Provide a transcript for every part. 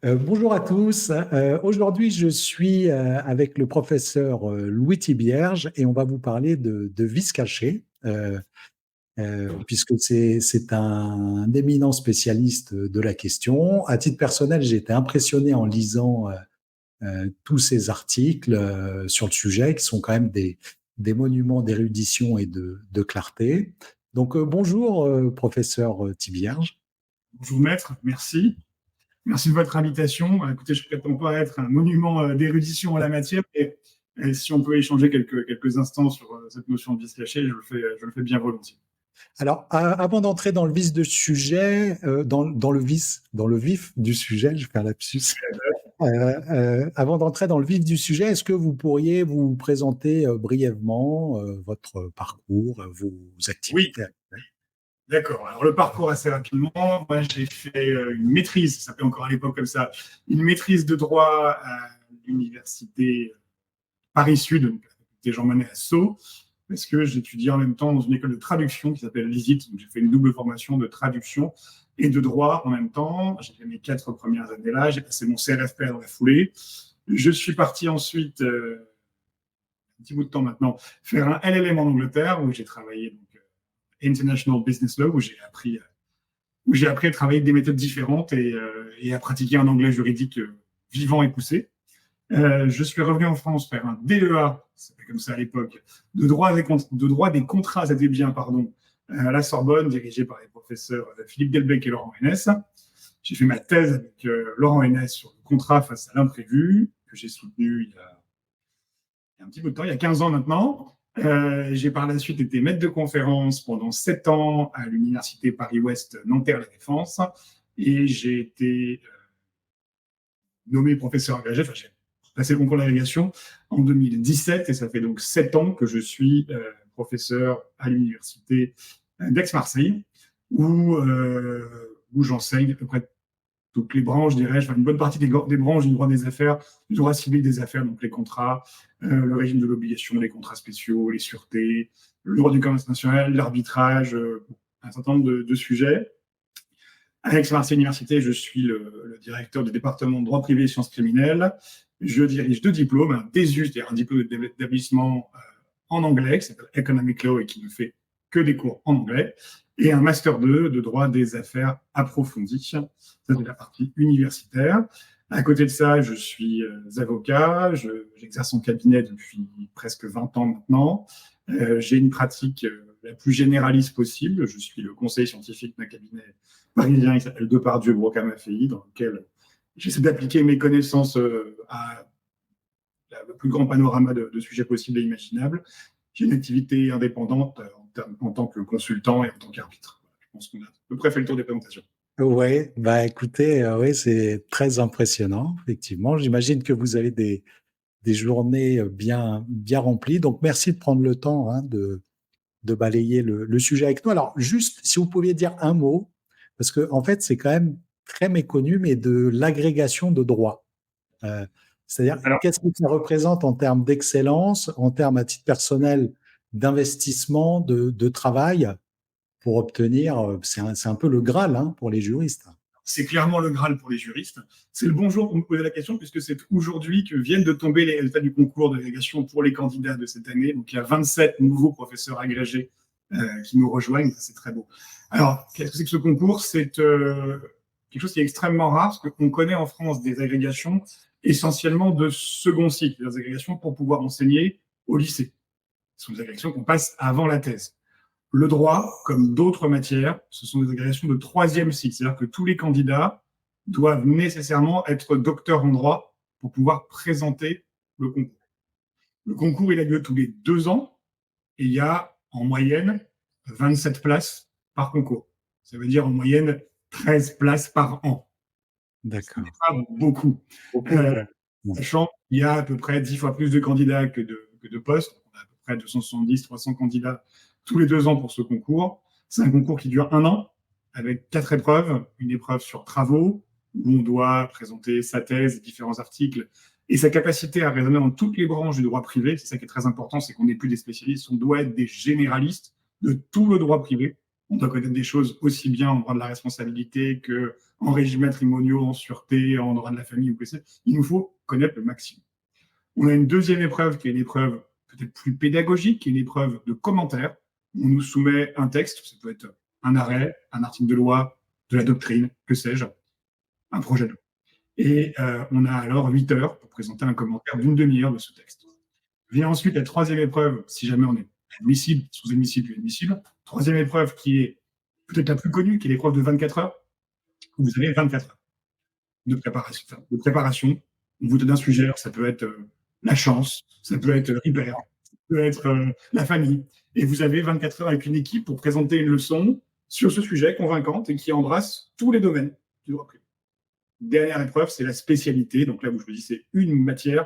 Bonjour à tous. Aujourd'hui, je suis avec le professeur Louis Thibierge et on va vous parler de vices cachés, puisque c'est un éminent spécialiste de la question. À titre personnel, j'ai été impressionné en lisant tous ces articles sur le sujet, qui sont quand même des monuments d'érudition et de clarté. Donc, bonjour, professeur Thibierge. Bonjour maître, merci. Merci de votre invitation. Écoutez, je ne prétends pas être un monument d'érudition en la matière, et si on peut échanger quelques instants sur cette notion de vice caché, je le fais bien volontiers. Alors, avant d'entrer dans le vif du sujet, dans le vif du sujet, je vais faire lapsus. Avant d'entrer dans le vif du sujet, est-ce que vous pourriez vous présenter brièvement votre parcours, vos Oui, activités actuelles? d'accord. Alors le parcours assez rapidement, moi j'ai fait une maîtrise, ça s'appelait encore à l'époque comme ça, une maîtrise de droit à l'université Paris-Sud, donc à l'université Jean Monnet à Sceaux, parce que j'étudiais en même temps dans une école de traduction qui s'appelle l'ISIT. Donc j'ai fait une double formation de traduction et de droit en même temps. J'ai fait mes 4 premières années là, j'ai passé mon CRFP dans la foulée. Je suis parti ensuite, un petit bout de temps maintenant, faire un LLM en Angleterre où j'ai travaillé donc, International Business Law, où j'ai appris à travailler avec des méthodes différentes et à pratiquer un anglais juridique vivant et poussé. Je suis revenu en France faire un DEA, c'était comme ça à l'époque, de droit des contrats et des biens, pardon, à la Sorbonne, dirigé par les professeurs Philippe Delbecq et Laurent Henès. J'ai fait ma thèse avec Laurent Henès sur le contrat face à l'imprévu, que j'ai soutenu il y a un petit bout de temps, il y a 15 ans maintenant. J'ai par la suite été maître de conférence pendant 7 ans à l'université Paris-Ouest Nanterre-La Défense, et j'ai été nommé professeur agrégé, enfin j'ai passé le concours d'agrégation en 2017, et ça fait donc 7 ans que je suis professeur à l'université d'Aix-Marseille, où j'enseigne à peu près toutes les branches, dirais-je, enfin une bonne partie des branches du droit des affaires, du droit civil des affaires, donc les contrats, le régime de l'obligation, les contrats spéciaux, les sûretés, le droit du commerce national, l'arbitrage, un certain nombre de sujets. À Aix-Marseille Université, je suis le directeur du département de droit privé et sciences criminelles. Je dirige 2 diplômes, un DESUS, c'est-à-dire un diplôme d'établissement en anglais, qui s'appelle Economic Law et qui ne fait que des cours en anglais, et un Master 2 de droit des affaires approfondi. Ça, c'est la partie universitaire. À côté de ça, je suis avocat, j'exerce en cabinet depuis presque 20 ans maintenant. J'ai une pratique la plus généraliste possible. Je suis le conseiller scientifique d'un cabinet parisien qui s'appelle Depardieu Brocam AFI, dans lequel j'essaie d'appliquer mes connaissances à le plus grand panorama de sujets possibles et imaginables. J'ai une activité indépendante en tant que consultant et en tant qu'arbitre. Je pense qu'on a à peu près fait le tour des présentations. Oui, bah écoutez, oui, c'est très impressionnant, effectivement. J'imagine que vous avez des journées bien remplies. Donc, merci de prendre le temps hein, de balayer le sujet avec nous. Alors, juste, si vous pouviez dire un mot, parce que en fait, c'est quand même très méconnu, mais de l'agrégation de droit. Euh, C'est-à-dire, Alors, qu'est-ce que ça représente en termes d'excellence, en termes à titre personnel d'investissement, de travail pour obtenir, c'est un peu le Graal hein, pour les juristes. c'est clairement le Graal pour les juristes. C'est le bonjour pour me poser la question, puisque c'est aujourd'hui que viennent de tomber les résultats du concours d'agrégation pour les candidats de cette année. Donc, il y a 27 nouveaux professeurs agrégés qui nous rejoignent. C'est très beau. Alors, qu'est-ce que c'est que ce concours? C'est quelque chose qui est extrêmement rare, parce qu'on connaît en France des agrégations essentiellement de second cycle, des agrégations pour pouvoir enseigner au lycée. Ce sont des agrégations qu'on passe avant la thèse. Le droit, comme d'autres matières, ce sont des agrégations de 3e cycle. C'est-à-dire que tous les candidats doivent nécessairement être docteurs en droit pour pouvoir présenter le concours. Le concours, il a lieu tous les 2 ans et il y a en moyenne 27 places par concours. Ça veut dire en moyenne 13 places par an. Ce n'est D'accord. pas beaucoup. Beaucoup, Euh, ouais. Ouais. Sachant qu'il y a à peu près 10 fois plus de candidats que de postes. On a à peu près 270, 300 candidats tous les 2 ans pour ce concours. C'est un concours qui dure 1 an, avec 4 épreuves. Une épreuve sur travaux, où on doit présenter sa thèse, différents articles, et sa capacité à raisonner dans toutes les branches du droit privé. C'est ça qui est très important, c'est qu'on n'est plus des spécialistes, on doit être des généralistes de tout le droit privé. On doit connaître des choses aussi bien en droit de la responsabilité qu'en régime matrimoniaux, en sûreté, en droit de la famille ou que c'est. Il nous faut connaître le maximum. On a une deuxième épreuve qui est une épreuve peut-être plus pédagogique, qui est une épreuve de commentaire. On nous soumet un texte, ça peut être un arrêt, un article de loi, de la doctrine, que sais-je, un projet de loi. Et on a alors 8 heures pour présenter un commentaire d'une demi-heure de ce texte. Vient ensuite la troisième épreuve, si jamais on est admissible, sous-admissible ou admissible. Troisième épreuve qui est peut-être la plus connue, qui est l'épreuve de 24 heures, où vous avez 24 heures de préparation. On vous donne un sujet, ça peut être la chance, ça peut être hyper, ça peut être la famille. Et vous avez 24 heures avec une équipe pour présenter une leçon sur ce sujet convaincante et qui embrasse tous les domaines du droit privé. Dernière épreuve, c'est la spécialité. Donc là, vous choisissez une matière.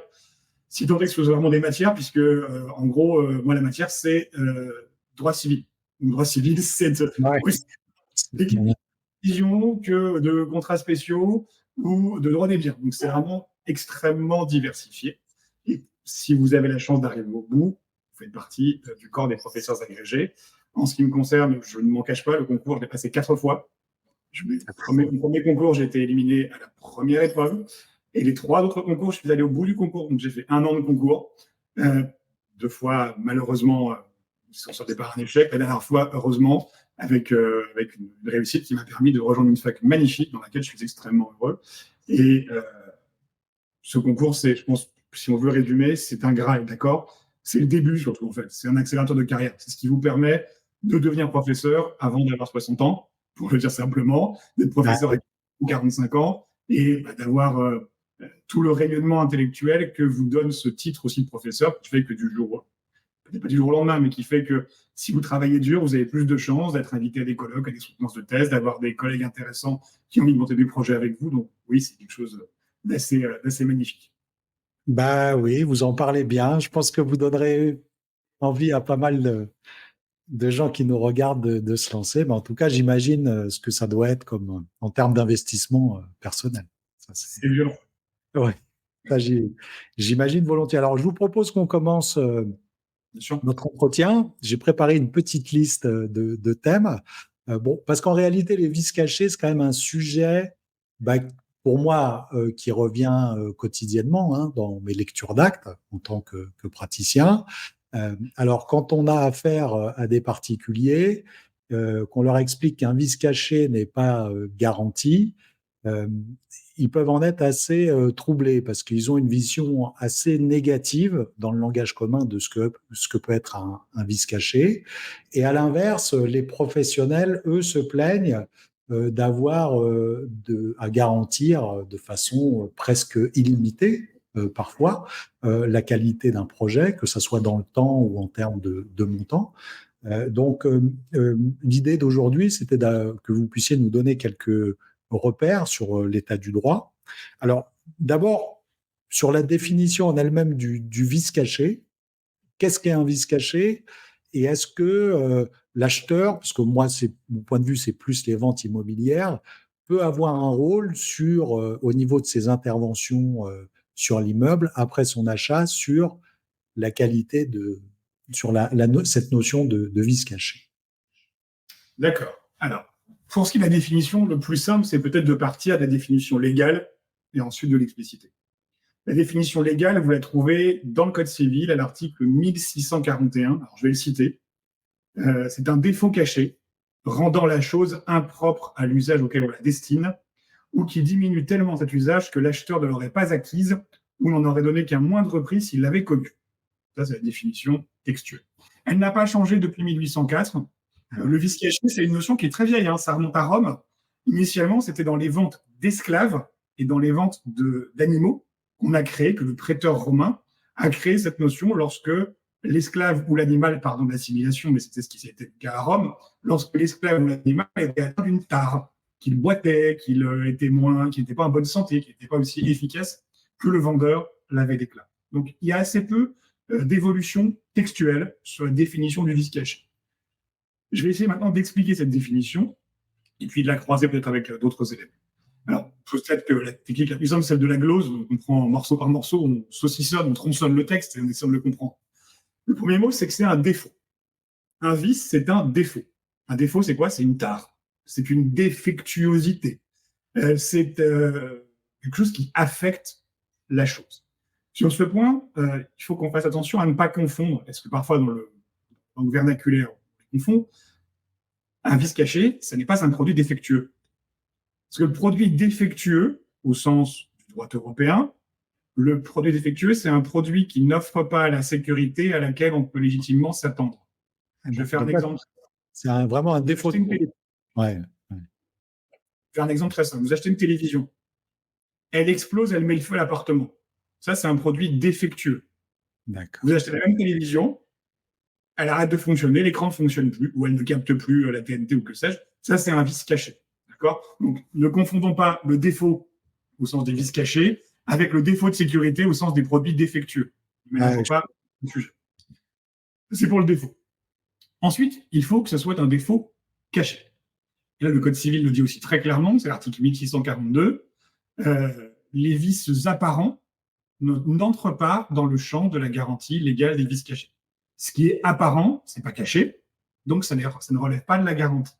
Si tant est que ce soit vraiment des matières, puisque en gros, moi, la matière, c'est droit civil. Donc, droit civil, c'est décision que de contrats spéciaux ou de droit des biens. Donc c'est vraiment extrêmement diversifié. Et si vous avez la chance d'arriver au bout, vous faites partie du corps des professeurs agrégés. En ce qui me concerne, je ne m'en cache pas, le concours, je l'ai passé 4 fois. Mon premier concours, j'ai été éliminé à la première épreuve. Et les 3 autres concours, je suis allé au bout du concours. Donc, j'ai fait 1 an de concours. 2 fois, malheureusement, ils sont sortis par un échec. La dernière fois, heureusement, avec une réussite qui m'a permis de rejoindre une fac magnifique dans laquelle je suis extrêmement heureux. Et ce concours, c'est, je pense, si on veut résumer, c'est un Graal, d'accord? C'est le début, surtout, en fait. C'est un accélérateur de carrière. C'est ce qui vous permet de devenir professeur avant d'avoir 60 ans, pour le dire simplement, d'être professeur avec 45 ans et d'avoir tout le rayonnement intellectuel que vous donne ce titre aussi de professeur, qui fait que peut-être pas du jour au lendemain, mais qui fait que si vous travaillez dur, vous avez plus de chances d'être invité à des colloques, à des soutenances de thèse, d'avoir des collègues intéressants qui ont envie de monter des projets avec vous. Donc oui, c'est quelque chose d'assez magnifique. Bah oui, vous en parlez bien. Je pense que vous donnerez envie à pas mal de gens qui nous regardent de se lancer. Mais en tout cas, j'imagine ce que ça doit être comme en termes d'investissement personnel. Ça, c'est violent. Ouais, ça, j'imagine volontiers. Alors, je vous propose qu'on commence notre entretien. J'ai préparé une petite liste de thèmes. Bon, parce qu'en réalité, les vices cachés, c'est quand même un sujet, pour moi, qui revient quotidiennement dans mes lectures d'actes en tant que praticien. Alors, quand on a affaire à des particuliers, qu'on leur explique qu'un vice caché n'est pas garanti, ils peuvent en être assez troublés parce qu'ils ont une vision assez négative dans le langage commun de ce que peut être un vice caché. Et à l'inverse, les professionnels, eux, se plaignent d'avoir à garantir de façon presque illimitée, parfois, la qualité d'un projet, que ce soit dans le temps ou en termes de montant. Donc, l'idée d'aujourd'hui, c'était que vous puissiez nous donner quelques repères sur l'état du droit. Alors, d'abord, sur la définition en elle-même du vice caché, qu'est-ce qu'est un vice caché? Et est-ce que l'acheteur, parce que moi, mon point de vue, c'est plus les ventes immobilières, peut avoir un rôle au niveau de ses interventions sur l'immeuble après son achat, sur la qualité sur cette notion de vice caché? D'accord. Alors, pour ce qui est de la définition, le plus simple, c'est peut-être de partir de la définition légale et ensuite de l'expliciter. La définition légale, vous la trouvez dans le Code civil à l'article 1641. Alors, je vais le citer. C'est un défaut caché rendant la chose impropre à l'usage auquel on la destine ou qui diminue tellement cet usage que l'acheteur ne l'aurait pas acquise ou n'en aurait donné qu'un moindre prix s'il l'avait connue. Ça, c'est la définition textuelle. Elle n'a pas changé depuis 1804. Le vice caché, c'est une notion qui est très vieille, ça remonte à Rome. Initialement, c'était dans les ventes d'esclaves et dans les ventes d'animaux qu'on a créé, que le prêteur romain a créé cette notion lorsque l'esclave ou l'animal, pardon de l'assimilation, mais c'était ce qui s'était le cas à Rome, lorsque l'esclave ou l'animal était atteint d'une tare, qu'il boitait, qu'il n'était pas en bonne santé, qu'il n'était pas aussi efficace que le vendeur l'avait déclaré. Donc, il y a assez peu d'évolution textuelle sur la définition du vice caché. Je vais essayer maintenant d'expliquer cette définition et puis de la croiser peut-être avec d'autres éléments. Alors, peut-être que la technique la plus simple, c'est celle de la glose. On prend morceau par morceau, on saucissonne, on tronçonne le texte et on essaie de le comprendre. Le premier mot, c'est que c'est un défaut. Un vice, c'est un défaut. Un défaut, c'est quoi? C'est une tare. C'est une défectuosité. C'est quelque chose qui affecte la chose. Sur ce point, il faut qu'on fasse attention à ne pas confondre, parce que parfois dans le vernaculaire, on confond. Un vice caché, ce n'est pas un produit défectueux. Parce que le produit défectueux, au sens du droit européen, le produit défectueux, c'est un produit qui n'offre pas la sécurité à laquelle on peut légitimement s'attendre. Je vais faire un exemple. C'est vraiment un défaut. Ouais. Je vais faire un exemple très simple. Vous achetez une télévision. Elle explose, elle met le feu à l'appartement. Ça, c'est un produit défectueux. Vous achetez la même télévision, elle arrête de fonctionner, l'écran ne fonctionne plus, ou elle ne capte plus la TNT ou que sais-je. Ça, c'est un vice caché. D'accord? Donc, ne confondons pas le défaut au sens des vices cachés avec le défaut de sécurité au sens des produits défectueux. Ne mélangeons pas le sujet. C'est pour le défaut. Ensuite, il faut que ce soit un défaut caché. Et là, le Code civil le dit aussi très clairement, c'est l'article 1642. Les vices apparents n'entrent pas dans le champ de la garantie légale des vices cachés. Ce qui est apparent, c'est pas caché, donc ça ne relève pas de la garantie.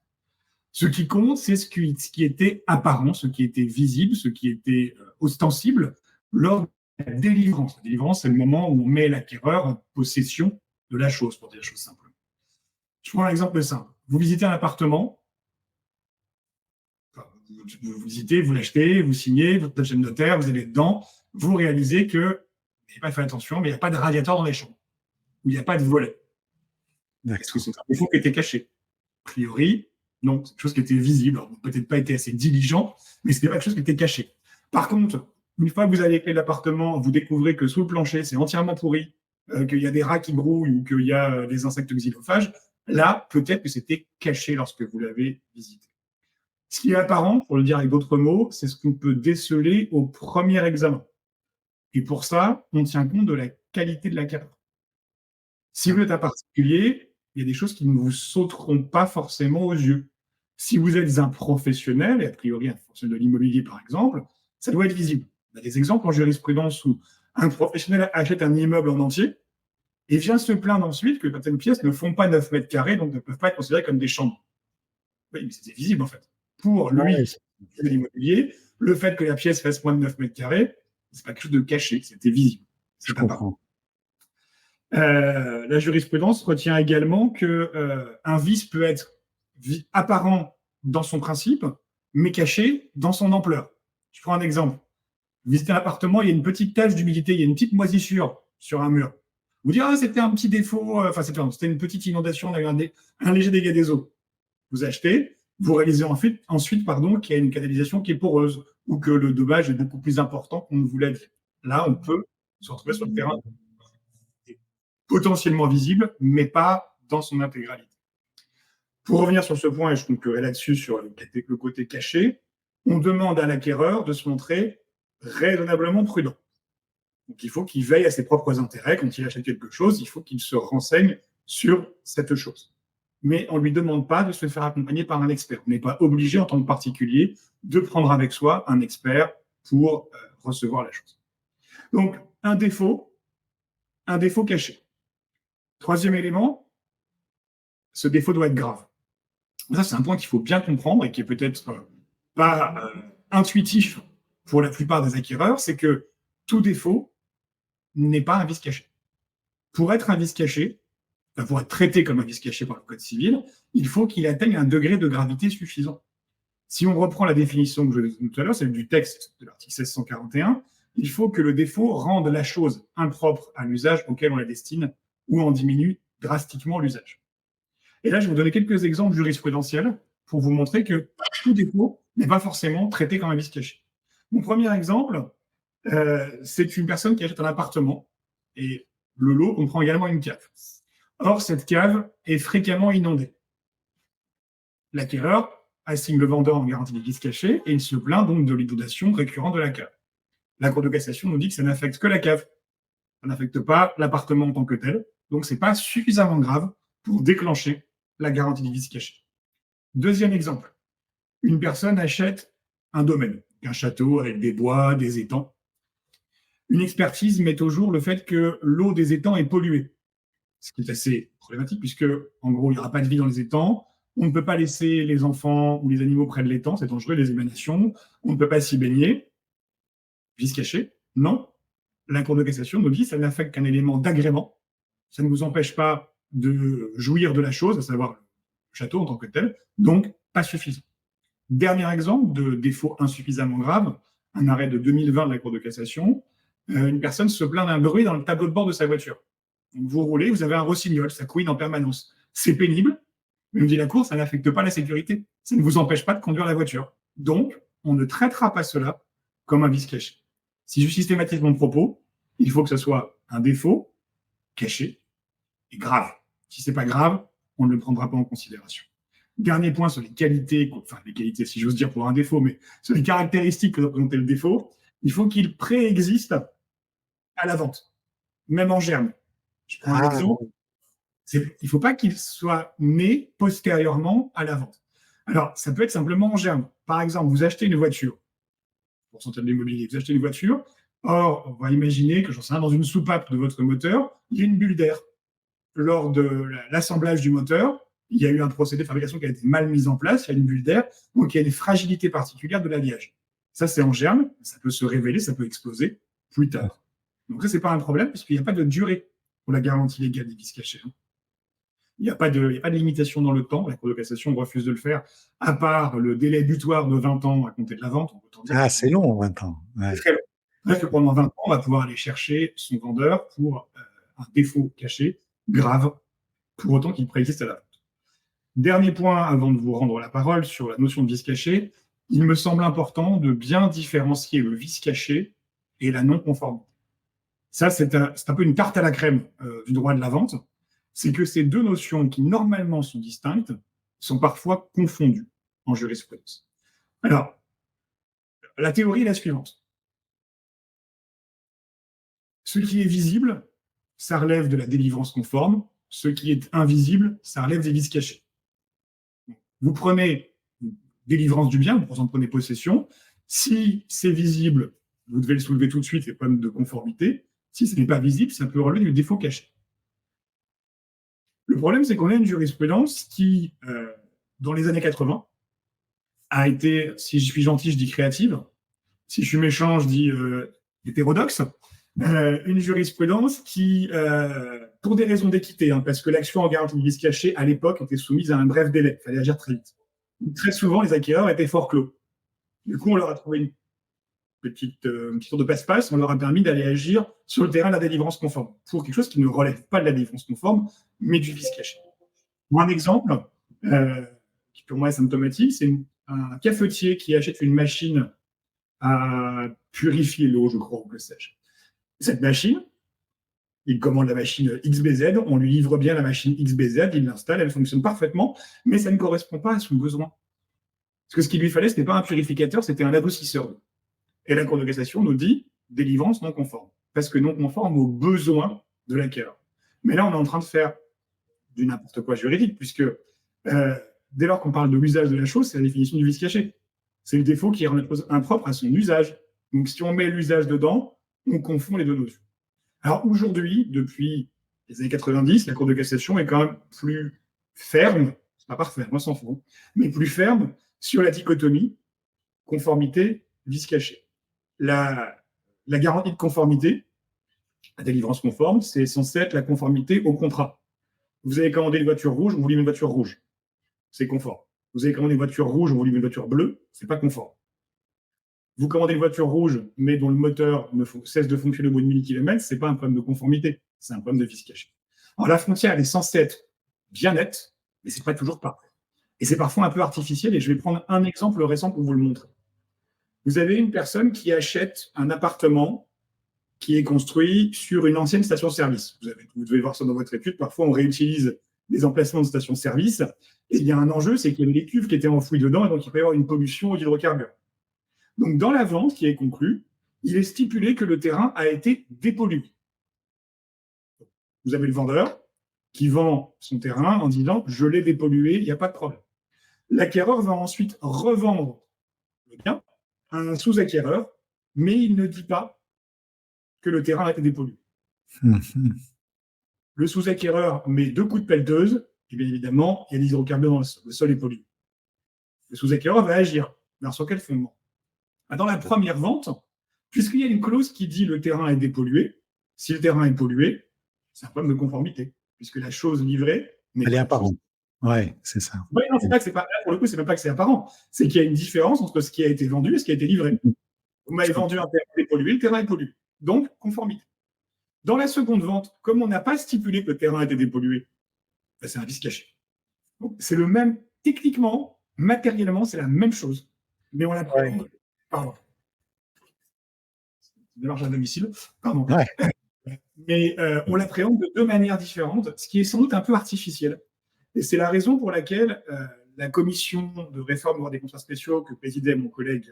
Ce qui compte, c'est ce qui était apparent, ce qui était visible, ce qui était ostensible lors de la délivrance. La délivrance, c'est le moment où on met l'acquéreur en possession de la chose, pour dire la chose simplement. Je prends un exemple simple. Vous visitez un appartement, vous visitez, vous l'achetez, vous signez, vous êtes chez le notaire, vous allez dedans, vous réalisez que, vous n'avez pas fait attention, mais il n'y a pas de radiateur dans les chambres, ou il n'y a pas de volet. Est-ce que c'est un défaut qui était caché? A priori, non, c'est quelque chose qui était visible. Alors, peut-être pas été assez diligent, mais c'était pas quelque chose qui était caché. Par contre, une fois que vous avez clé de l'appartement, vous découvrez que sous le plancher, c'est entièrement pourri, qu'il y a des rats qui grouillent ou qu'il y a des insectes xylophages, là, peut-être que c'était caché lorsque vous l'avez visité. Ce qui est apparent, pour le dire avec d'autres mots, c'est ce qu'on peut déceler au premier examen. Et pour ça, on tient compte de la qualité de l'acquéreur. Si vous êtes un particulier, il y a des choses qui ne vous sauteront pas forcément aux yeux. Si vous êtes un professionnel, et a priori un professionnel de l'immobilier par exemple, ça doit être visible. On a des exemples en jurisprudence où un professionnel achète un immeuble en entier et vient se plaindre ensuite que certaines pièces ne font pas 9 mètres carrés, donc ne peuvent pas être considérées comme des chambres. Oui, mais c'est visible en fait. Pour lui, de l'immobilier, le fait que la pièce fasse moins de 9 mètres carrés, c'est pas quelque chose de caché, c'était visible. Je comprends. La jurisprudence retient également qu'un vice peut être apparent dans son principe, mais caché dans son ampleur. Je prends un exemple. Vous visitez un appartement, il y a une petite tache d'humidité, il y a une petite moisissure sur un mur. Vous dites, c'était un petit défaut, c'était une petite inondation, on a eu un léger dégât des eaux. Vous achetez, vous réalisez ensuite qu'il y a une canalisation qui est poreuse ou que le dommage est beaucoup plus important qu'on ne vous l'a dit. Là, on peut se retrouver sur le terrain potentiellement visible, mais pas dans son intégralité. Pour revenir sur ce point, et je conclurai là-dessus sur le côté caché, on demande à l'acquéreur de se montrer raisonnablement prudent. Donc il faut qu'il veille à ses propres intérêts. Quand il achète quelque chose, il faut qu'il se renseigne sur cette chose. Mais on ne lui demande pas de se faire accompagner par un expert. On n'est pas obligé, en tant que particulier, de prendre avec soi un expert pour recevoir la chose. Donc, un défaut caché. Troisième élément, ce défaut doit être grave. Ça, c'est un point qu'il faut bien comprendre et qui est peut-être pas intuitif pour la plupart des acquéreurs, c'est que tout défaut n'est pas un vice caché. Pour être un vice caché, pour être traité comme un vice caché par le Code civil, il faut qu'il atteigne un degré de gravité suffisant. Si on reprend la définition que je disais tout à l'heure, celle du texte de l'article 1641, il faut que le défaut rende la chose impropre à l'usage auquel on la destine ou en diminue drastiquement l'usage. Et là, je vais vous donner quelques exemples jurisprudentiels pour vous montrer que tout défaut n'est pas forcément traité comme un vice caché. Mon premier exemple, c'est une personne qui achète un appartement et le lot comprend également une cave. Or, cette cave est fréquemment inondée. L'acquéreur assigne le vendeur en garantie des vices cachés et il se plaint donc de l'inondation récurrente de la cave. La Cour de cassation nous dit que ça n'affecte que la cave. Ça n'affecte pas l'appartement en tant que tel. Donc, ce n'est pas suffisamment grave pour déclencher la garantie des vices cachés. Deuxième exemple. Une personne achète un domaine, un château avec des bois, des étangs. Une expertise met au jour le fait que l'eau des étangs est polluée. Ce qui est assez problématique puisque, en gros, il n'y aura pas de vie dans les étangs. On ne peut pas laisser les enfants ou les animaux près de l'étang, c'est dangereux, les émanations. On ne peut pas s'y baigner. Vice caché, non. La Cour de cassation nous dit que ça n'affecte qu'un élément d'agrément. Ça ne vous empêche pas de jouir de la chose, à savoir le château en tant que tel, donc pas suffisant. Dernier exemple de défaut insuffisamment grave, un arrêt de 2020 de la Cour de cassation, une personne se plaint d'un bruit dans le tableau de bord de sa voiture. Donc vous roulez, vous avez un rossignol, ça couine en permanence. C'est pénible, mais nous dit la Cour, ça n'affecte pas la sécurité. Ça ne vous empêche pas de conduire la voiture. Donc, on ne traitera pas cela comme un vice caché. Si je systématise mon propos, il faut que ce soit un défaut caché et grave. Si c'est pas grave, on ne le prendra pas en considération. Dernier point sur les qualités, enfin les qualités si j'ose dire pour un défaut, mais sur les caractéristiques que représenter le défaut, il faut qu'il préexiste à la vente, même en germe. Je prends un exemple. Il ne faut pas qu'il soit né postérieurement à la vente. Alors, ça peut être simplement en germe. Par exemple, vous achetez une voiture, pour centaines de l'immobilier, vous achetez une voiture, or, on va imaginer que, j'en sais rien, dans une soupape de votre moteur, il y a une bulle d'air. Lors de l'assemblage du moteur, il y a eu un procédé de fabrication qui a été mal mis en place, il y a une bulle d'air, donc il y a des fragilités particulières de l'alliage. Ça, c'est en germe, ça peut se révéler, ça peut exploser plus tard. Donc ça, c'est pas un problème, puisqu'il n'y a pas de durée pour la garantie légale des vices cachés. Il n'y a pas de limitation dans le temps, la Cour de cassation refuse de le faire, à part le délai butoir de 20 ans à compter de la vente. C'est long, 20 ans. Ouais. C'est très long. Bref, pendant 20 ans, on va pouvoir aller chercher son vendeur pour un défaut caché, grave, pour autant qu'il préexiste à la vente. Dernier point, avant de vous rendre la parole sur la notion de vice caché, il me semble important de bien différencier le vice caché et la non-conformité. Ça, c'est un peu une tarte à la crème du droit de la vente. C'est que ces deux notions qui normalement sont distinctes sont parfois confondues en jurisprudence. Alors, la théorie est la suivante. Ce qui est visible, ça relève de la délivrance conforme. Ce qui est invisible, ça relève des vices cachés. Vous prenez délivrance du bien, vous en prenez possession. Si c'est visible, vous devez le soulever tout de suite, les problèmes de conformité. Si ce n'est pas visible, ça peut relever du défaut caché. Le problème, c'est qu'on a une jurisprudence qui, dans les années 80, a été, si je suis gentil, je dis créative. Si je suis méchant, je dis hétérodoxe. Une jurisprudence qui, pour des raisons d'équité, parce que l'action en garantie de vice caché, à l'époque, était soumise à un bref délai. Il fallait agir très vite. Très souvent, les acquéreurs étaient forclos. Du coup, on leur a trouvé une petite tour de passe-passe, on leur a permis d'aller agir sur le terrain de la délivrance conforme, pour quelque chose qui ne relève pas de la délivrance conforme, mais du vice caché. Pour un exemple, qui pour moi est symptomatique, c'est un cafetier qui achète une machine à purifier l'eau, je crois, ou que sais-je. Cette machine, il commande la machine XBZ, on lui livre bien la machine XBZ, il l'installe, elle fonctionne parfaitement, mais ça ne correspond pas à son besoin. Parce que ce qu'il lui fallait, ce n'était pas un purificateur, c'était un adoucisseur. Et la Cour de cassation nous dit délivrance non conforme, parce que non conforme aux besoins de l'acquéreur. Mais là, on est en train de faire du n'importe quoi juridique, puisque dès lors qu'on parle de l'usage de la chose, c'est la définition du vice caché. C'est le défaut qui est impropre à son usage. Donc, si on met l'usage dedans, on confond les deux notions. Alors, aujourd'hui, depuis les années 90, la Cour de cassation est quand même plus ferme, c'est pas parfait, moi s'en fous, mais plus ferme sur la dichotomie conformité, vice caché. La garantie de conformité, la délivrance conforme, c'est censé être la conformité au contrat. Vous avez commandé une voiture rouge, on vous livre une voiture rouge. C'est conforme. Vous avez commandé une voiture rouge, on vous livre une voiture bleue, c'est pas conforme. Vous commandez une voiture rouge, mais dont le moteur cesse de fonctionner au bout de 1000 km, c'est pas un problème de conformité, c'est un problème de vice caché. Alors la frontière, elle est censée être bien nette, mais c'est pas toujours parfait. Et c'est parfois un peu artificiel, et je vais prendre un exemple récent pour vous le montrer. Vous avez une personne qui achète un appartement qui est construit sur une ancienne station-service. Vous devez voir ça dans votre étude. Parfois, on réutilise des emplacements de stations-service. Et il y a un enjeu, c'est qu'il y avait des cuves qui étaient enfouies dedans, et donc il peut y avoir une pollution aux hydrocarbures. Donc, dans la vente qui est conclue, il est stipulé que le terrain a été dépollué. Vous avez le vendeur qui vend son terrain en disant « je l'ai dépollué, il n'y a pas de problème ». L'acquéreur va ensuite revendre le bien à un sous-acquéreur, mais il ne dit pas que le terrain a été dépollué. Le sous-acquéreur met 2 coups de pelleteuse et bien évidemment, il y a des hydrocarbures dans le sol. Le sol est pollué. Le sous-acquéreur va agir. Alors, sur quel fondement? Dans la première vente, puisqu'il y a une clause qui dit le terrain est dépollué, si le terrain est pollué, c'est un problème de conformité, puisque la chose livrée n'est Elle est pas la chose. apparente. Ouais, c'est ça. Oui, non, c'est pas que c'est pas, pour le coup, c'est même pas que c'est apparent, c'est qu'il y a une différence entre ce qui a été vendu et ce qui a été livré. Vous m'avez Je vendu un comprends. terrain dépollué, le terrain est pollué. Donc, conformité. Dans la seconde vente, comme on n'a pas stipulé que le terrain était dépollué, ben, c'est un vice caché. Donc, c'est le même, techniquement, matériellement, c'est la même chose. Mais on Ouais. l'appréhende. Pardon. Démarche à domicile. Pardon. Ouais. Mais on l'appréhende de deux manières différentes, ce qui est sans doute un peu artificiel. Et c'est la raison pour laquelle la commission de réforme des contrats spéciaux que présidait mon collègue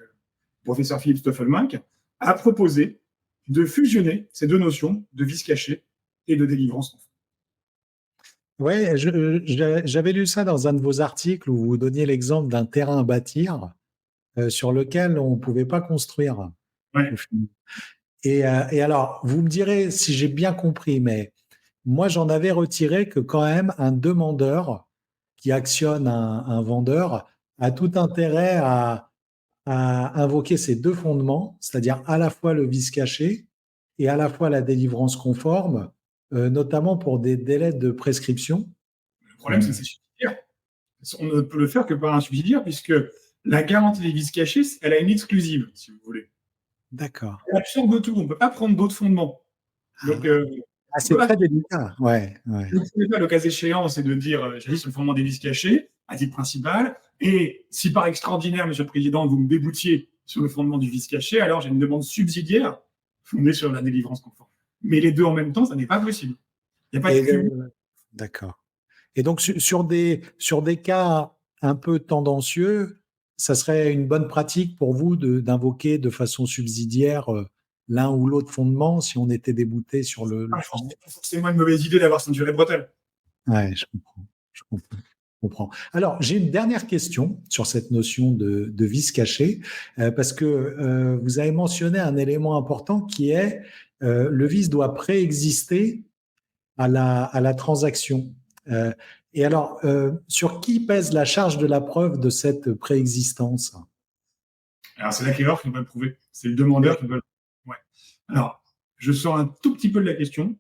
professeur Philippe Stoffelmank a proposé de fusionner ces deux notions de vice caché et de délivrance. Ouais, j'avais lu ça dans un de vos articles où vous donniez l'exemple d'un terrain à bâtir sur lequel on ne pouvait pas construire. Ouais. Et alors, vous me direz si j'ai bien compris, mais moi, j'en avais retiré que quand même un demandeur qui actionne un vendeur a tout intérêt à invoquer ces deux fondements, c'est-à-dire à la fois le vice caché et à la fois la délivrance conforme, notamment pour des délais de prescription. Le problème, c'est que c'est subsidiaire. On ne peut le faire que par un subsidiaire, puisque la garantie des vices cachés, elle a une exclusive, si vous voulez. D'accord. Elle absorbe tout. On ne peut pas prendre d'autres fondements. Ah Donc, ouais. Ah, on peut c'est pas. très délicat. Ouais, ouais. Le cas échéant, c'est de dire j'agis sur le fondement des vices cachés, à titre principal, et si par extraordinaire, Monsieur le Président, vous me déboutiez sur le fondement du vice caché, alors j'ai une demande subsidiaire fondée sur la délivrance conforme. Mais les deux en même temps, ça n'est pas possible. Il n'y a pas de Et cumul. d'accord. Et donc, sur des cas un peu tendancieux, ça serait une bonne pratique pour vous d'invoquer de façon subsidiaire l'un ou l'autre fondement si on était débouté sur le fondement. C'est pas forcément une mauvaise idée d'avoir ceinturé bretelles. Ouais, je comprends. Je comprends. Je comprends. Alors, j'ai une dernière question sur cette notion de vice caché, parce que vous avez mentionné un élément important qui est le vice doit préexister à la transaction. Euh, et alors, sur qui pèse la charge de la preuve de cette préexistence? Alors, c'est l'acquéreur qui va le prouver. C'est le demandeur qui va le prouver. Ouais. Alors, je sors un tout petit peu de la question,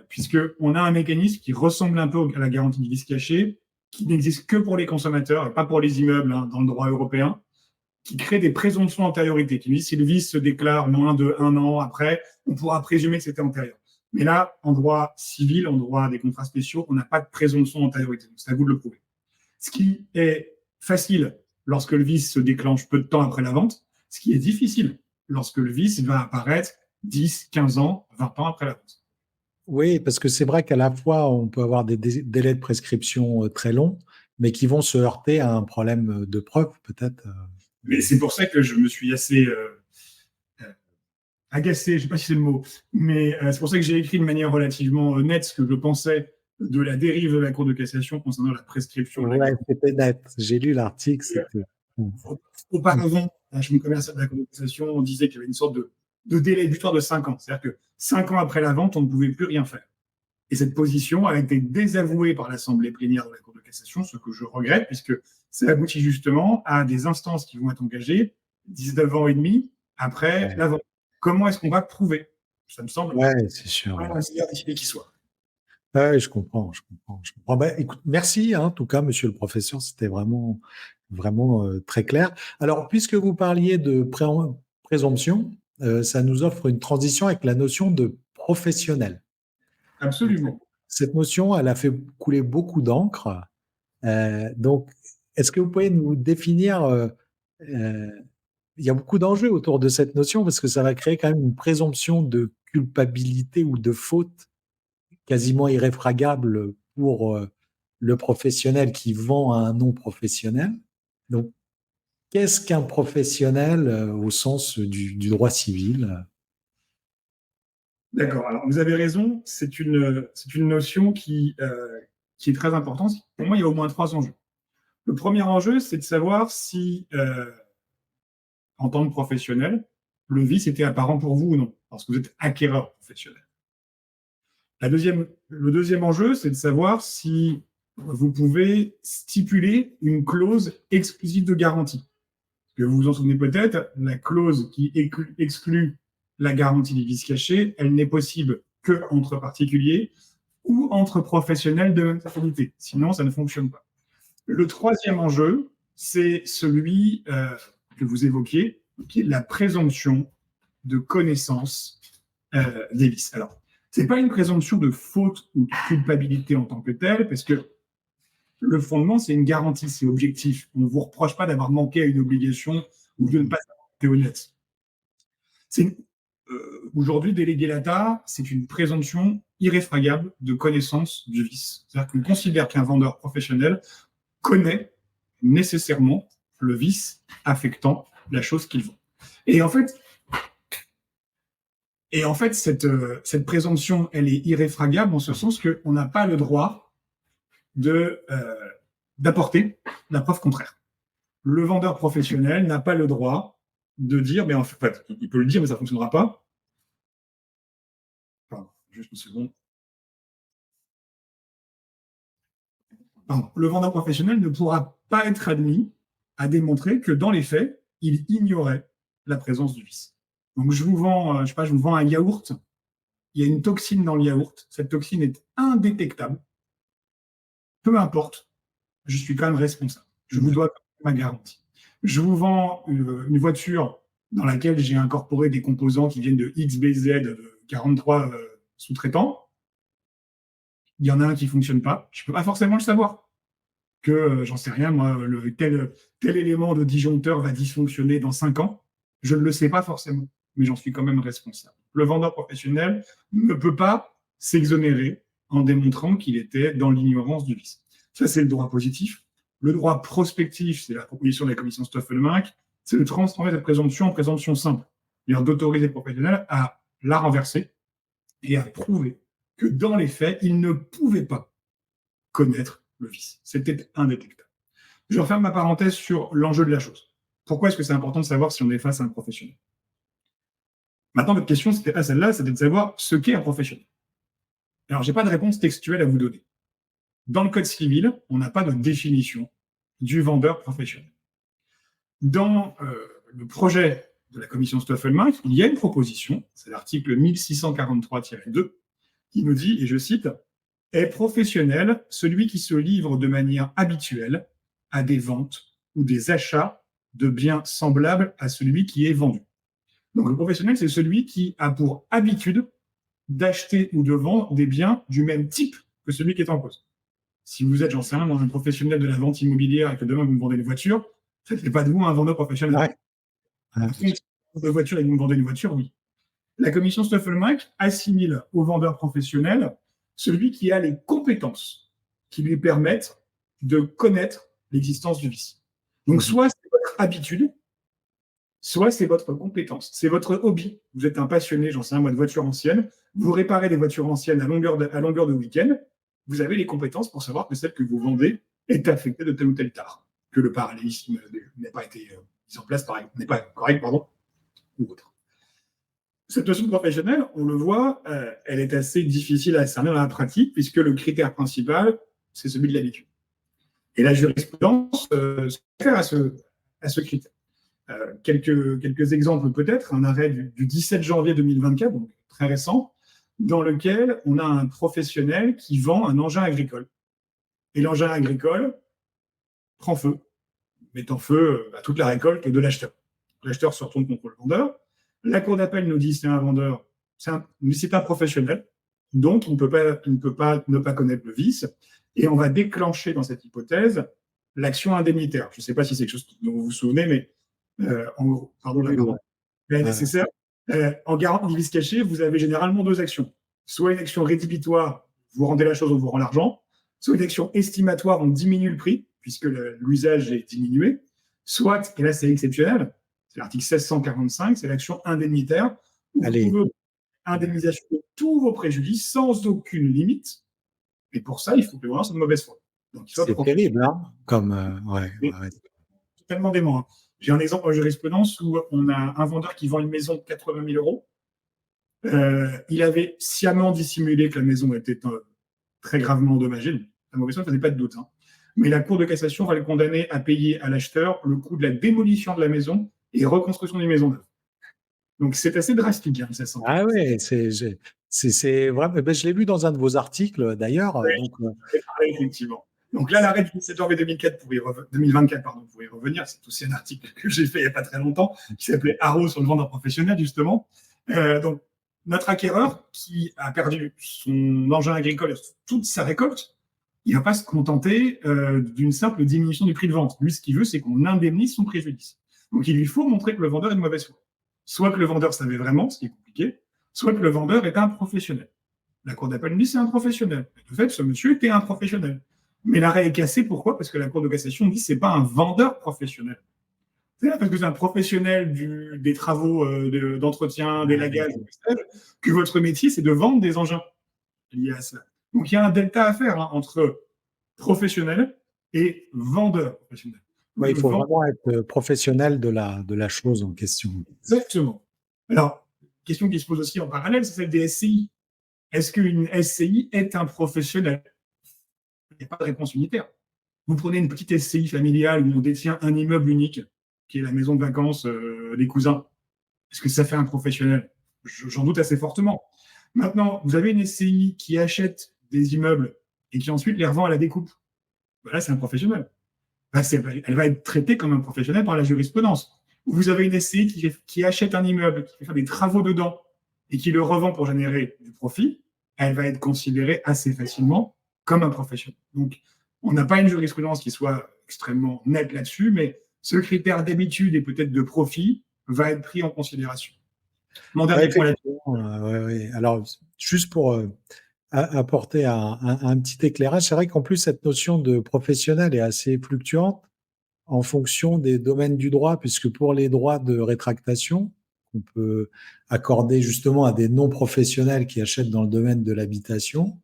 puisqu'on a un mécanisme qui ressemble un peu à la garantie du vice caché, qui n'existe que pour les consommateurs et pas pour les immeubles dans le droit européen, qui crée des présomptions d'antériorité, qui dit si le vice se déclare moins de 1 an après, on pourra présumer que c'était antérieur. Mais là, en droit civil, en droit des contrats spéciaux, on n'a pas de présomption d'antériorité. Donc, c'est à vous de le prouver. Ce qui est facile lorsque le vice se déclenche peu de temps après la vente, ce qui est difficile lorsque le vice va apparaître 10, 15 ans, 20 ans après la vente. Oui, parce que c'est vrai qu'à la fois, on peut avoir des délais de prescription très longs, mais qui vont se heurter à un problème de preuve, peut-être. Mais c'est pour ça que je me suis assez agacé, je ne sais pas si c'est le mot, mais c'est pour ça que j'ai écrit de manière relativement nette ce que je pensais de la dérive de la Cour de cassation concernant la prescription de la Ouais, garantie. c'était net. J'ai lu l'article, c'était. Auparavant, la Chambre commerciale de la Cour de cassation, on disait qu'il y avait une sorte de délai butoir de 5 ans. C'est-à-dire que 5 ans après la vente, on ne pouvait plus rien faire. Et cette position a été désavouée par l'Assemblée plénière de la Cour de cassation, ce que je regrette, puisque ça aboutit justement à des instances qui vont être engagées 19 ans et demi après Ouais, la vente. Comment est-ce qu'on va prouver? Ça me semble ouais, c'est sûr. pas la meilleure décidée qui soit. Ouais, je comprends, je comprends, je comprends. Ben, écoute, merci, hein, en tout cas, monsieur le professeur, c'était vraiment, vraiment très clair. Alors, puisque vous parliez de présomption, ça nous offre une transition avec la notion de professionnel. Donc, Absolument. cette notion, elle a fait couler beaucoup d'encre. Donc, est-ce que vous pouvez nous définir, euh, il y a beaucoup d'enjeux autour de cette notion parce que ça va créer quand même une présomption de culpabilité ou de faute quasiment irréfragable pour le professionnel qui vend à un non-professionnel. Donc, qu'est-ce qu'un professionnel au sens du droit civil? D'accord. Alors, vous avez raison. C'est une notion qui est très importante. Pour moi, il y a au moins 3 enjeux. Le premier enjeu, c'est de savoir si, en tant que professionnel, le vice était apparent pour vous ou non, parce que vous êtes acquéreur professionnel. Le deuxième enjeu, c'est de savoir si vous pouvez stipuler une clause exclusive de garantie. Que vous vous en souvenez peut-être, la clause qui exclut la garantie des vices cachés, elle n'est possible que entre particuliers ou entre professionnels de même activité. Sinon, ça ne fonctionne pas. Le troisième enjeu, c'est celui que vous évoquiez, qui est la présomption de connaissance des vices. Alors, ce n'est pas une présomption de faute ou de culpabilité en tant que telle, parce que le fondement, c'est une garantie, c'est objectif. On ne vous reproche pas d'avoir manqué à une obligation ou de ne pas avoir été honnête. Aujourd'hui, déléguer l'ATA, c'est une présomption irréfragable de connaissance du vice. C'est-à-dire qu'on considère qu'un vendeur professionnel connaît nécessairement le vice affectant la chose qu'il vend. Et en fait, cette présomption, elle est irréfragable en ce sens qu'on n'a pas le droit d'apporter la preuve contraire. Le vendeur professionnel n'a pas le droit de dire, mais en fait, il peut le dire, mais ça ne fonctionnera pas. Pardon, juste une seconde. Pardon. Le vendeur professionnel ne pourra pas être admis à démontrer que dans les faits, il ignorait la présence du vice. Donc je vous vends, je vous vends un yaourt. Il y a une toxine dans le yaourt. Cette toxine est indétectable. Peu importe, je suis quand même responsable. Je vous dois ma garantie. Je vous vends une voiture dans laquelle j'ai incorporé des composants qui viennent de XBZ, de 43 sous-traitants. Il y en a un qui ne fonctionne pas. Je ne peux pas forcément le savoir. Que, j'en sais rien, moi, tel élément de disjoncteur va dysfonctionner dans 5 ans. Je ne le sais pas forcément, mais j'en suis quand même responsable. Le vendeur professionnel ne peut pas s'exonérer en démontrant qu'il était dans l'ignorance du vice. Ça, c'est le droit positif. Le droit prospectif, c'est la proposition de la commission Stoffelmach, c'est de transformer cette présomption en présomption simple, c'est-à-dire d'autoriser le professionnel à la renverser et à prouver que dans les faits, il ne pouvait pas connaître le vice. C'était indétectable. Je referme ma parenthèse sur l'enjeu de la chose. Pourquoi est-ce que c'est important de savoir si on est face à un professionnel? Maintenant, votre question, c'était pas celle-là, c'était de savoir ce qu'est un professionnel. Alors, je n'ai pas de réponse textuelle à vous donner. Dans le Code civil, on n'a pas de définition du vendeur professionnel. Dans le projet de la commission Stoffelmach, il y a une proposition, c'est l'article 1643-2, qui nous dit, et je cite, « Est professionnel celui qui se livre de manière habituelle à des ventes ou des achats de biens semblables à celui qui est vendu. » Donc le professionnel, c'est celui qui a pour habitude d'acheter ou de vendre des biens du même type que celui qui est en cause. Si vous êtes, j'en sais rien, un professionnel de la vente immobilière et que demain vous me vendez une voiture, ça ne fait pas de vous un vendeur professionnel. Ouais. De voiture et vous me vendez une voiture, oui. La commission Stoffelmach assimile au vendeur professionnel celui qui a les compétences qui lui permettent de connaître l'existence du vice. Donc, soit c'est votre habitude, soit c'est votre compétence, c'est votre hobby. Vous êtes un passionné, j'en sais rien, moi, de voitures anciennes, vous réparez des voitures anciennes à longueur de week-end, vous avez les compétences pour savoir que celle que vous vendez est affectée de tel ou tel tard, que le parallélisme n'a pas été mis en place, n'est pas correct, ou autre. Cette notion professionnelle, on le voit, elle est assez difficile à cerner dans la pratique, puisque le critère principal, c'est celui de l'habitude. Et la jurisprudence se réfère à ce critère. Quelques exemples peut-être, un arrêt du 17 janvier 2024, donc très récent, dans lequel on a un professionnel qui vend un engin agricole. Et l'engin agricole prend feu, mettant feu à toute la récolte de l'acheteur. L'acheteur se retourne contre le vendeur. La cour d'appel nous dit c'est un vendeur, c'est un professionnel, donc il ne peut pas ne pas connaître le vice, et on va déclencher dans cette hypothèse l'action indemnitaire. Je ne sais pas si c'est quelque chose dont vous vous souvenez, mais en gros, pardon, la nécessaire. En garant des vices cachés, vous avez généralement 2 actions. Soit une action rédhibitoire, vous rendez la chose, on vous rend l'argent, soit une action estimatoire, on diminue le prix, puisque l'usage est diminué, soit, et là c'est exceptionnel, c'est l'article 1645, c'est l'action indemnitaire, où vous pouvez indemnisation de tous vos préjudices sans aucune limite. Et pour ça, il faut que le vendeur soit de mauvaise foi. C'est terrible, hein, comme totalement dément. Hein. J'ai un exemple en jurisprudence où on a un vendeur qui vend une maison de 80 000 euros. Il avait sciemment dissimulé que la maison était très gravement endommagée. La Mauvaise foi ne faisait pas de doute. Hein. Mais la Cour de cassation va le condamner à payer à l'acheteur le coût de la démolition de la maison et reconstruction d'une maison neuve. Donc c'est assez drastique, hein, ça semble. Ah ouais, c'est vrai. Ben, je l'ai lu dans un de vos articles d'ailleurs. Ouais, Donc, parlé, effectivement. Donc là, l'arrêt du 17 janvier 2024 pour y revenir, c'est aussi un article que j'ai fait il n'y a pas très longtemps, qui s'appelait Haro sur le vendeur professionnel, justement. Donc, notre acquéreur qui a perdu son engin agricole et toute sa récolte, il ne va pas se contenter d'une simple diminution du prix de vente. Lui, ce qu'il veut, c'est qu'on indemnise son préjudice. Donc, il lui faut montrer que le vendeur est de mauvaise foi. Soit que le vendeur savait vraiment, ce qui est compliqué, soit que le vendeur est un professionnel. La Cour d'appel nous dit c'est un professionnel. De fait, ce monsieur était un professionnel. Mais l'arrêt est cassé, pourquoi? Parce que la Cour de cassation dit c'est pas un vendeur professionnel. C'est parce que c'est un professionnel des travaux d'entretien, d'élagage, que votre métier, c'est de vendre des engins liés à ça. Donc il y a un delta à faire hein, entre professionnel et vendeur professionnel. ouais, il faut vraiment être professionnel de la chose en question. Exactement. Alors, question qui se pose aussi en parallèle, c'est celle des SCI. Est-ce qu'une SCI est un professionnel? Il n'y a pas de réponse unitaire. Vous prenez une petite SCI familiale où on détient un immeuble unique, qui est la maison de vacances des cousins. Est-ce que ça fait un professionnel? J'en doute assez fortement. Maintenant, vous avez une SCI qui achète des immeubles et qui ensuite les revend à la découpe. Ben là, c'est un professionnel. Là, elle va être traitée comme un professionnel par la jurisprudence. Vous avez une SCI qui achète un immeuble, qui fait des travaux dedans et qui le revend pour générer du profit, elle va être considérée assez facilement comme un professionnel. Donc, on n'a pas une jurisprudence qui soit extrêmement nette là-dessus, mais ce critère d'habitude et peut-être de profit va être pris en considération. Mon dernier point là-dessus. Alors, juste pour apporter un petit éclairage, c'est vrai qu'en plus, cette notion de professionnel est assez fluctuante en fonction des domaines du droit, puisque pour les droits de rétractation, qu'on peut accorder justement à des non-professionnels qui achètent dans le domaine de l'habitation,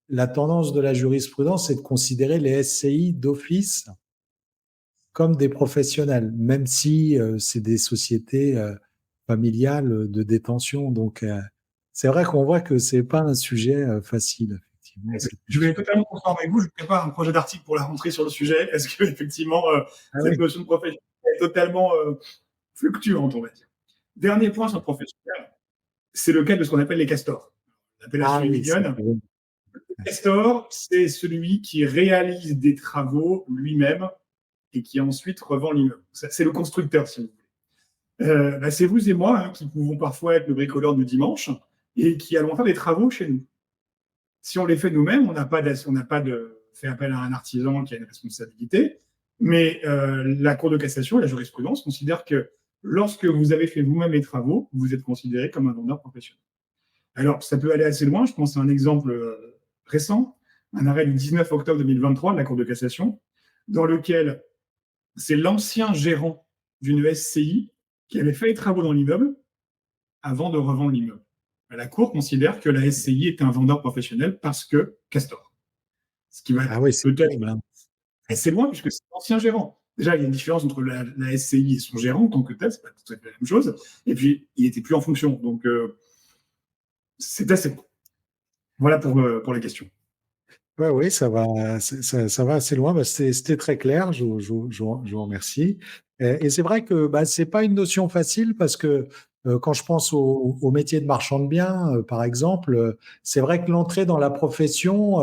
la tendance de la jurisprudence, c'est de considérer les SCI d'office comme des professionnels, même si c'est des sociétés familiales de détention. Donc, c'est vrai qu'on voit que c'est pas un sujet facile, effectivement. Je vais être totalement conforme avec vous. Je prépare un projet d'article pour la rentrée sur le sujet, parce que effectivement, cette notion de professionnel est totalement fluctuante, on va dire. Dernier point sur le professionnel, c'est le cas de ce qu'on appelle les castors. L'appellation est mignonne. Le castor, c'est celui qui réalise des travaux lui-même et qui ensuite revend l'immeuble. C'est le constructeur, si vous voulez. C'est vous et moi hein, qui pouvons parfois être le bricoleur du dimanche et qui allons faire des travaux chez nous. Si on les fait nous-mêmes, on n'a pas fait appel à un artisan qui a une responsabilité, mais la Cour de cassation, la jurisprudence, considère que lorsque vous avez fait vous-même les travaux, vous êtes considéré comme un vendeur professionnel. Alors, ça peut aller assez loin. Je pense à un exemple récent, un arrêt du 19 octobre 2023 de la Cour de cassation, dans lequel c'est l'ancien gérant d'une SCI qui avait fait les travaux dans l'immeuble avant de revendre l'immeuble. La Cour considère que la SCI est un vendeur professionnel parce que castor. Ce qui va peut-être assez loin puisque c'est l'ancien gérant. Déjà, il y a une différence entre la SCI et son gérant en tant que tel, c'est pas tout à fait la même chose. Et puis, il n'était plus en fonction. Donc, c'est assez loin. Voilà pour la question. Oui, ça va assez loin. C'était très clair. Je vous remercie. Et c'est vrai que c'est pas une notion facile parce que quand je pense au métier de marchand de biens, par exemple, c'est vrai que l'entrée dans la profession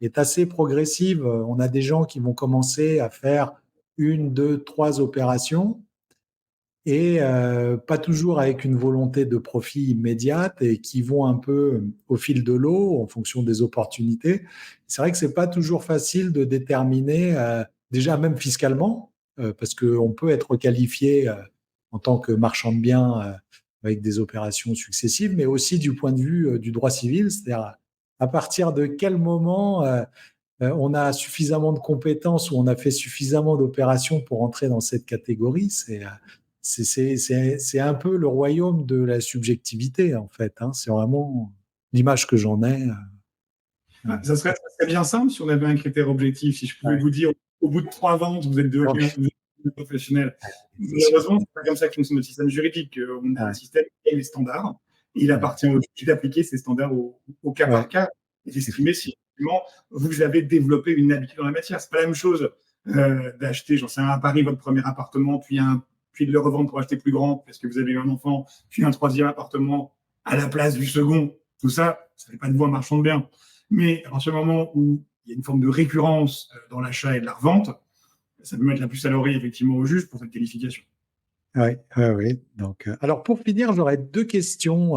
est assez progressive. On a des gens qui vont commencer à faire une, deux, trois opérations et pas toujours avec une volonté de profit immédiate et qui vont un peu au fil de l'eau en fonction des opportunités. C'est vrai que c'est pas toujours facile de déterminer, déjà même fiscalement, parce qu'on peut être qualifié en tant que marchand de biens avec des opérations successives, mais aussi du point de vue du droit civil, c'est-à-dire à partir de quel moment on a suffisamment de compétences ou on a fait suffisamment d'opérations pour entrer dans cette catégorie. C'est un peu le royaume de la subjectivité, en fait. Hein. C'est vraiment l'image que j'en ai. Ça serait bien simple si on avait un critère objectif. Si je pouvais vous dire, au bout de 3 ventes, vous êtes deux professionnels. Malheureusement, c'est pas comme ça que fonctionne le système juridique. On a un système qui a les standards. Et il appartient au juge d'appliquer ces standards au cas par cas. et d'estimer si effectivement vous avez développé une habitude dans la matière. C'est pas la même chose d'acheter, j'en sais rien, à Paris, votre premier appartement, puis de le revendre pour acheter plus grand parce que vous avez eu un enfant, puis un troisième appartement à la place du second. Tout ça, ça fait pas de vous un marchand de biens. Mais à partir du moment où il y a une forme de récurrence dans l'achat et de la revente, ça peut mettre la puce à l'oreille effectivement au juge pour cette qualification. Oui, oui, oui. Donc, alors pour finir, j'aurais deux questions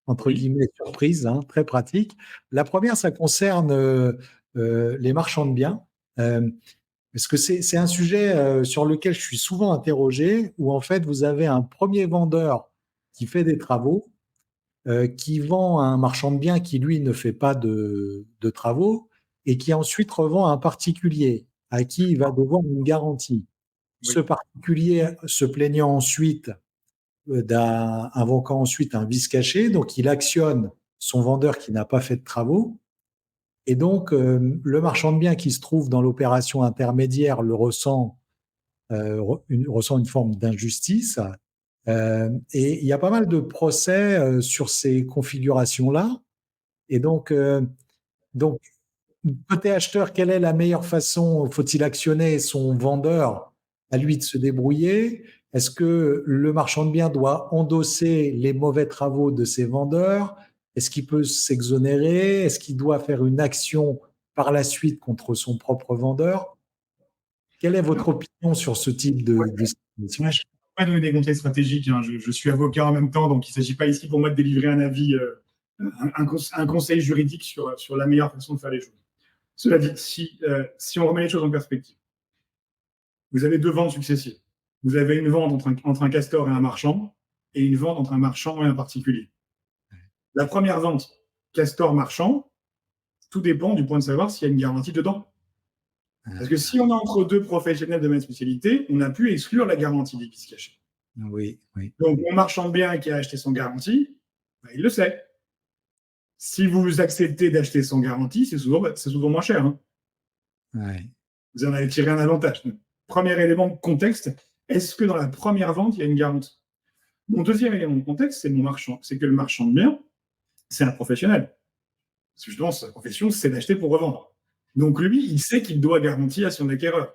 entre Oui. guillemets surprises, hein, très pratiques. La première, ça concerne les marchands de biens, parce que c'est un sujet sur lequel je suis souvent interrogé, où en fait vous avez un premier vendeur qui fait des travaux, qui vend à un marchand de biens qui lui ne fait pas de travaux, et qui ensuite revend à un particulier à qui il va devoir une garantie. Ce Oui. particulier se plaignant ensuite invoquant ensuite un vice caché, donc il actionne son vendeur qui n'a pas fait de travaux, et donc le marchand de biens qui se trouve dans l'opération intermédiaire ressent une forme d'injustice, et il y a pas mal de procès sur ces configurations-là, et donc côté acheteur, quelle est la meilleure façon? Faut-il actionner son vendeur à lui de se débrouiller? Est-ce que le marchand de biens doit endosser les mauvais travaux de ses vendeurs? Est-ce qu'il peut s'exonérer? Est-ce qu'il doit faire une action par la suite contre son propre vendeur? Quelle est votre opinion sur ce type de situation? Moi, je ne peux pas donner des conseils stratégiques. Hein. Je suis avocat en même temps, donc il ne s'agit pas ici pour moi de délivrer un avis, un conseil juridique sur la meilleure façon de faire les choses. Cela dit, si on remet les choses en perspective, vous avez deux ventes successives. Vous avez une vente entre un castor et un marchand, et une vente entre un marchand et un particulier. La première vente, castor-marchand, tout dépend du point de savoir s'il y a une garantie dedans. Parce que si on est entre deux professionnels de même spécialité, on a pu exclure la garantie des vices cachés. Oui, oui. Donc, mon marchand de biens qui a acheté sans garantie, il le sait. Si vous acceptez d'acheter sans garantie, c'est souvent moins cher. Hein. Ouais. Vous en avez tiré un avantage. Donc, premier élément de contexte, est-ce que dans la première vente, il y a une garantie? Mon deuxième élément de contexte, c'est que le marchand de biens, c'est un professionnel. Parce que justement, sa profession, c'est d'acheter pour revendre. Donc lui, il sait qu'il doit garantir à son acquéreur.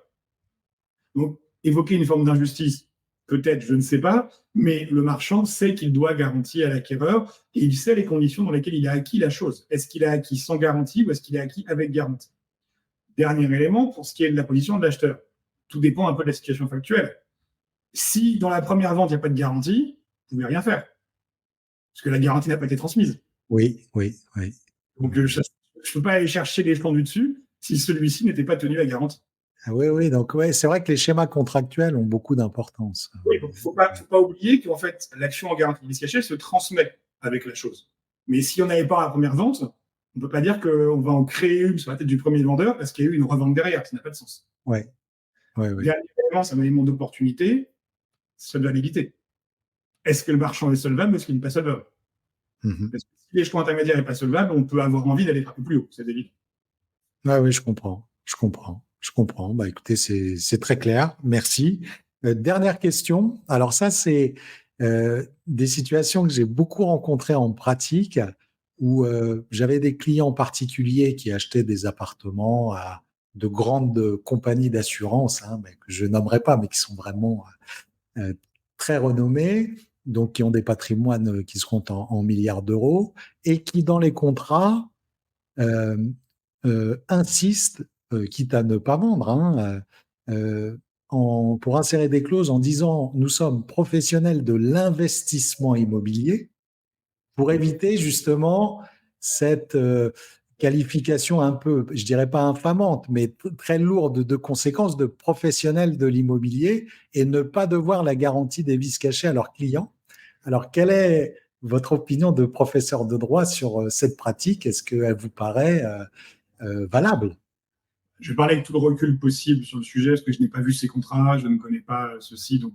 Donc, évoquer une forme d'injustice, peut-être, je ne sais pas, mais le marchand sait qu'il doit garantir à l'acquéreur et il sait les conditions dans lesquelles il a acquis la chose. Est-ce qu'il a acquis sans garantie ou est-ce qu'il a acquis avec garantie? Dernier élément, pour ce qui est de la position de l'acheteur. Tout dépend un peu de la situation factuelle. Si dans la première vente, il n'y a pas de garantie, vous ne pouvez rien faire. Parce que la garantie n'a pas été transmise. Oui, oui, oui. Donc, je ne peux pas aller chercher l'échelon du dessus si celui-ci n'était pas tenu la garantie. Ah oui, oui, donc ouais, c'est vrai que les schémas contractuels ont beaucoup d'importance. Oui, donc il ne faut pas oublier qu'en fait, l'action en garantie vice caché se transmet avec la chose. Mais si on n'avait pas la première vente, on ne peut pas dire qu'on va en créer une sur la tête du premier vendeur parce qu'il y a eu une revente derrière, ça n'a pas de sens. Oui, oui, oui. Dernier élément, c'est un élément d'opportunité, solvabilité. Est-ce que le marchand est solvable ou est-ce qu'il n'est pas solvable? Parce que si l'échelon intermédiaire n'est pas solvable, on peut avoir envie d'aller un peu plus haut, c'est évident. Ah oui, je comprends, je comprends, je comprends. Bah, écoutez, c'est très clair, merci. Dernière question. Alors ça, c'est des situations que j'ai beaucoup rencontrées en pratique où j'avais des clients particuliers qui achetaient des appartements à de grandes compagnies d'assurance, hein, mais que je nommerai pas, mais qui sont vraiment euh, très renommées, donc qui ont des patrimoines qui se comptent en milliards d'euros, et qui, dans les contrats, euh, insiste, quitte à ne pas vendre, hein, pour insérer des clauses en disant nous sommes professionnels de l'investissement immobilier, pour éviter justement cette qualification un peu, je dirais pas infamante, mais très lourde de conséquences de professionnels de l'immobilier, et ne pas devoir la garantie des vices cachés à leurs clients. Alors, quelle est votre opinion de professeur de droit sur cette pratique? Est-ce qu'elle vous paraît valable? Je vais parler avec tout le recul possible sur le sujet parce que je n'ai pas vu ces contrats, je ne connais pas ceci, donc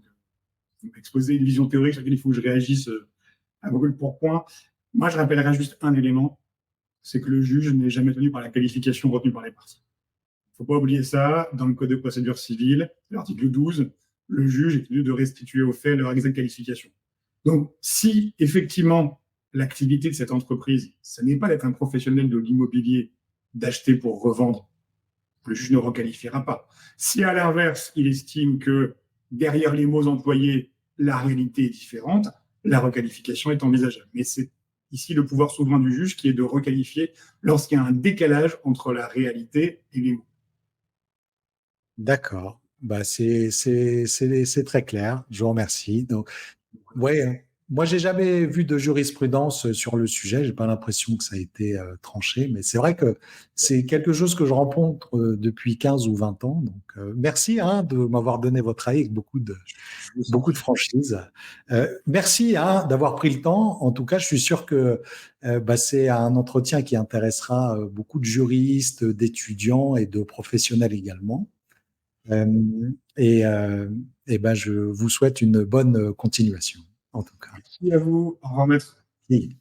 exposer une vision théorique sur laquelle il faut que je réagisse à brûle pour point. Moi, je rappellerai juste un élément, c'est que le juge n'est jamais tenu par la qualification retenue par les parties. Il ne faut pas oublier ça. Dans le Code de procédure civile, l'article 12, le juge est tenu de restituer aux faits leur exacte qualification. Donc, si effectivement l'activité de cette entreprise, ce n'est pas d'être un professionnel de l'immobilier, d'acheter pour revendre, le juge ne requalifiera pas. Si à l'inverse, il estime que derrière les mots employés, la réalité est différente, la requalification est envisageable. Mais c'est ici le pouvoir souverain du juge qui est de requalifier lorsqu'il y a un décalage entre la réalité et les mots. D'accord. Bah, c'est très clair. Je vous remercie. Donc, ouais, moi, j'ai jamais vu de jurisprudence sur le sujet. J'ai pas l'impression que ça a été tranché, mais c'est vrai que c'est quelque chose que je rencontre depuis 15 ou 20 ans. Donc, merci hein, de m'avoir donné votre avis avec beaucoup de franchise. Merci hein, d'avoir pris le temps. En tout cas, je suis sûr que bah, c'est un entretien qui intéressera beaucoup de juristes, d'étudiants et de professionnels également. Euh, et ben, je vous souhaite une bonne continuation, en tout cas. Merci à vous. Au revoir, maître. Oui.